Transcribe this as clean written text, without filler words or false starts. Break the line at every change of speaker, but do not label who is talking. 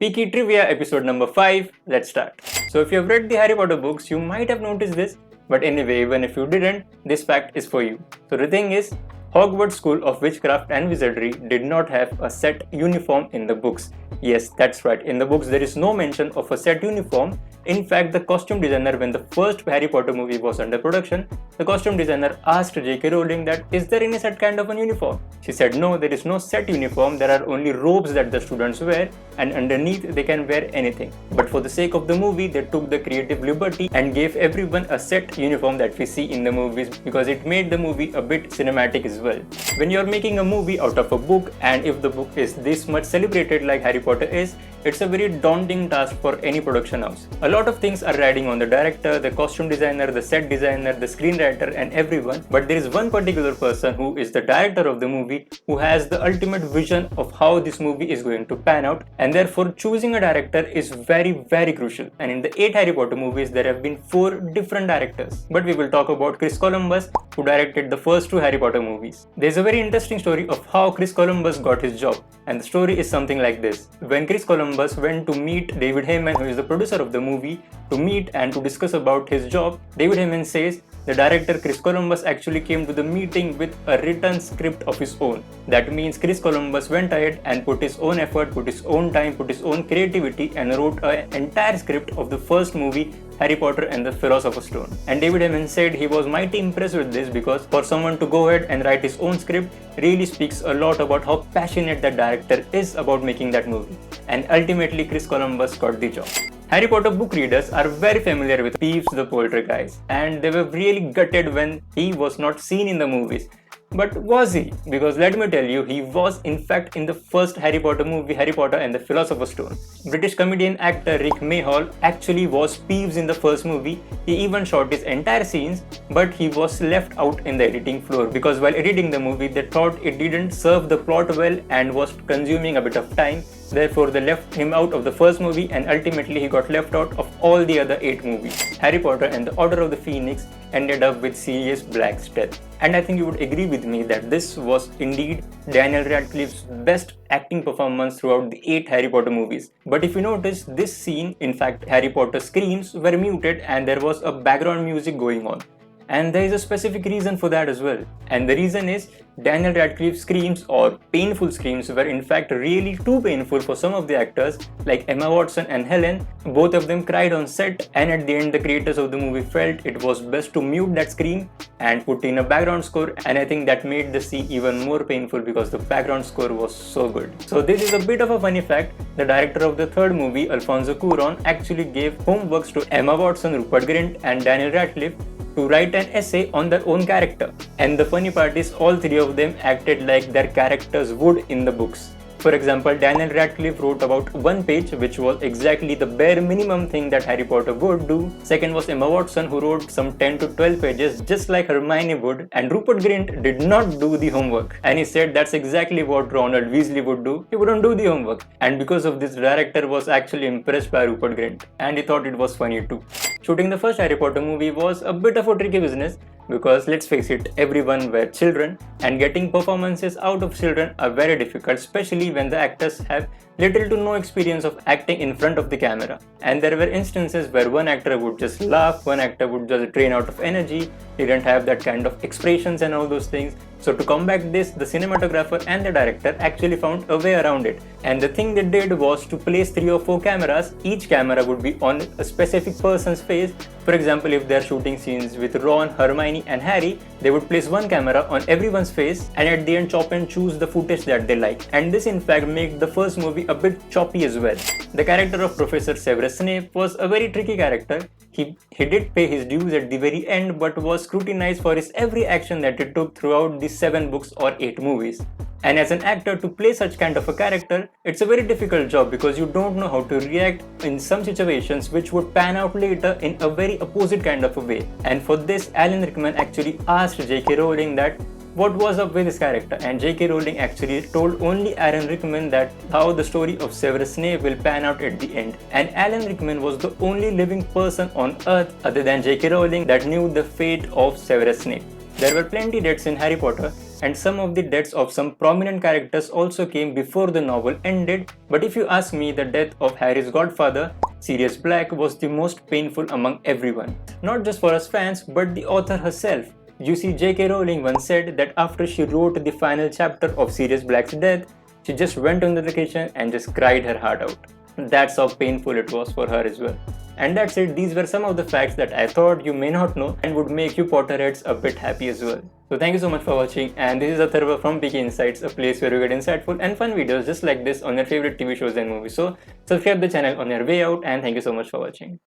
Peaky Trivia episode number 5. Let's start. So, if you have read the Harry Potter books, you might have noticed this, but anyway, even if you didn't, this fact is for you. So, the thing is, Hogwarts School of Witchcraft and Wizardry did not have a set uniform in the books. Yes, that's right, in the books there is no mention of a set uniform. In fact, the costume designer, when the first Harry Potter movie was under production, the costume designer asked J.K. Rowling that, is there any set kind of a uniform? She said, no, there is no set uniform, there are only robes that the students wear, and underneath they can wear anything. But for the sake of the movie, they took the creative liberty and gave everyone a set uniform that we see in the movies because it made the movie a bit cinematic as well. When you're making a movie out of a book, and if the book is this much celebrated like Harry Potter is, it's a very daunting task for any production house. A lot of things are riding on the director, the costume designer, the set designer, the screenwriter and everyone, but there is one particular person who is the director of the movie who has the ultimate vision of how this movie is going to pan out, and therefore choosing a director is very crucial. And in the 8 Harry Potter movies there have been 4 different directors, but we will talk about Chris Columbus, who directed the first 2 Harry Potter movies. There's a very interesting story of how Chris Columbus got his job, and the story is something like this. When Chris Columbus went to meet David Heyman, who is the producer of the movie, to meet and to discuss about his job, David Heyman says the director Chris Columbus actually came to the meeting with a written script of his own. That means Chris Columbus went ahead and put his own effort, put his own time, put his own creativity and wrote an entire script of the first movie, Harry Potter and the Philosopher's Stone. And David Heyman said he was mighty impressed with this because for someone to go ahead and write his own script really speaks a lot about how passionate that director is about making that movie. And ultimately Chris Columbus got the job. Harry Potter book readers are very familiar with Peeves the Poltergeist, and they were really gutted when he was not seen in the movies. But was he? Because let me tell you, he was in fact in the first Harry Potter movie, Harry Potter and the Philosopher's Stone. British comedian actor Rick Mayhall actually was Peeves in the first movie. He even shot his entire scenes, but he was left out in the editing floor because while editing the movie, they thought it didn't serve the plot well and was consuming a bit of time. Therefore, they left him out of the first movie and ultimately he got left out of all the other 8 movies. Harry Potter and the Order of the Phoenix ended up with Sirius Black's death. And I think you would agree with me that this was indeed Daniel Radcliffe's best acting performance throughout the 8 Harry Potter movies. But if you notice, this scene, in fact Harry Potter screams, were muted and there was a background music going on. And there is a specific reason for that as well. And the reason is Daniel Radcliffe's screams or painful screams were in fact really too painful for some of the actors like Emma Watson and Helen. Both of them cried on set, and at the end the creators of the movie felt it was best to mute that scream and put in a background score, and I think that made the scene even more painful because the background score was so good. So this is a bit of a funny fact. The director of the third movie, Alfonso Cuarón, actually gave homeworks to Emma Watson, Rupert Grint and Daniel Radcliffe to write an essay on their own character. And the funny part is all 3 of them acted like their characters would in the books. For example, Daniel Radcliffe wrote about 1 page, which was exactly the bare minimum thing that Harry Potter would do. Second was Emma Watson, who wrote some 10 to 12 pages just like Hermione would, and Rupert Grint did not do the homework. And he said that's exactly what Ronald Weasley would do. He wouldn't do the homework. And because of this, the director was actually impressed by Rupert Grint, and he thought it was funny too. Shooting the first Harry Potter movie was a bit of a tricky business because let's face it, everyone were children, and getting performances out of children are very difficult, especially when the actors have little to no experience of acting in front of the camera. And there were instances where one actor would just laugh, one actor would just drain out of energy, didn't have that kind of expressions and all those things. So to combat this, the cinematographer and the director actually found a way around it. And the thing they did was to place 3 or 4 cameras. Each camera would be on a specific person's face. For example, if they're shooting scenes with Ron, Hermione and Harry, they would place 1 camera on everyone's face and at the end chop and choose the footage that they like. And this in fact made the first movie a bit choppy as well. The character of Professor Severus Snape was a very tricky character. He did pay his dues at the very end but was scrutinized for his every action that he took throughout the 7 books or 8 movies. And as an actor, to play such kind of a character, it's a very difficult job because you don't know how to react in some situations which would pan out later in a very opposite kind of a way. And for this, Alan Rickman actually asked J.K. Rowling that what was up with his character, and J.K. Rowling actually told only Alan Rickman that how the story of Severus Snape will pan out at the end. And Alan Rickman was the only living person on earth other than J.K. Rowling that knew the fate of Severus Snape. There were plenty deaths in Harry Potter, and some of the deaths of some prominent characters also came before the novel ended. But if you ask me, the death of Harry's godfather, Sirius Black, was the most painful among everyone. Not just for us fans, but the author herself. You see, J.K. Rowling once said that after she wrote the final chapter of Sirius Black's death, she just went on the vacation and just cried her heart out. That's how painful it was for her as well. And that's it, these were some of the facts that I thought you may not know and would make you Potterheads a bit happy as well. So thank you so much for watching, and this is Atharva from Peaky Insights, a place where you get insightful and fun videos just like this on your favorite TV shows and movies. So subscribe the channel on your way out, and thank you so much for watching.